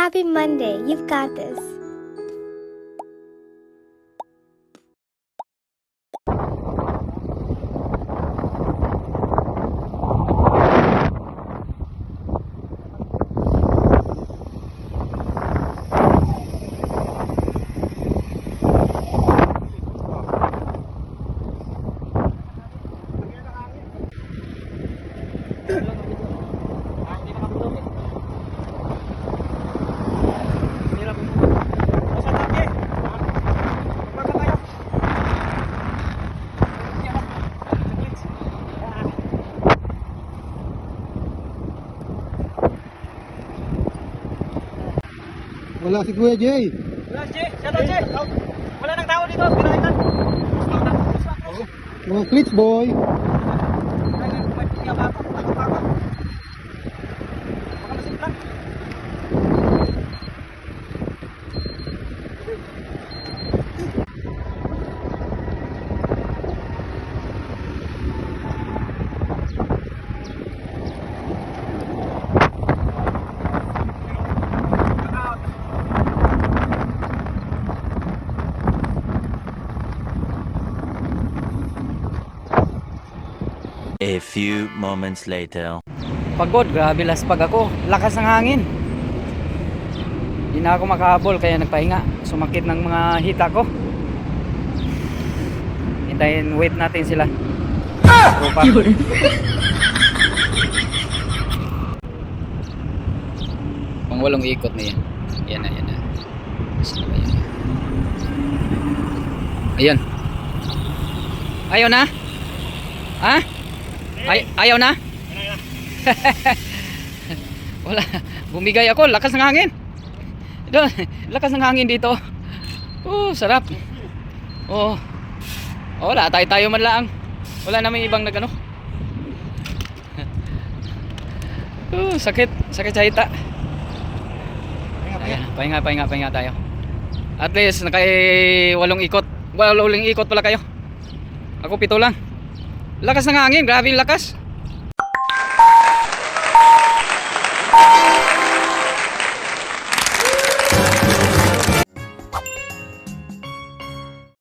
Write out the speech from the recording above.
Happy Monday. You've got this. Wala si Kuya Jay. Wala, Jay. Shout out, Jay. Wala nang tao dito. Pinakita. Mga clips boy. A few moments later. Pagod, grabe laspag ako. Lakas ng hangin. Hindi na ako makahabol kaya nagpahinga. Sumakit ng mga hita ko. Hintayin, wait natin sila. Tropa. Pang walong ikot na yan. Yan na, yan na. Sino ba yan? Ayan. Ayaw na? Ha? Ayaw na? Wala. Bumigay ako. Lakas ng hangin. Lakas ng hangin dito. Oh, sarap. Oh. Wala. Tayo man lang. Wala naman ibang nagano. Oh, sakit. Sakit sa hita. Ayan, pahinga tayo. At least nakay 8 ikot. 8 ikot pala kayo. Ako 7 lang. Lakas ng hangin, grabe yung lakas.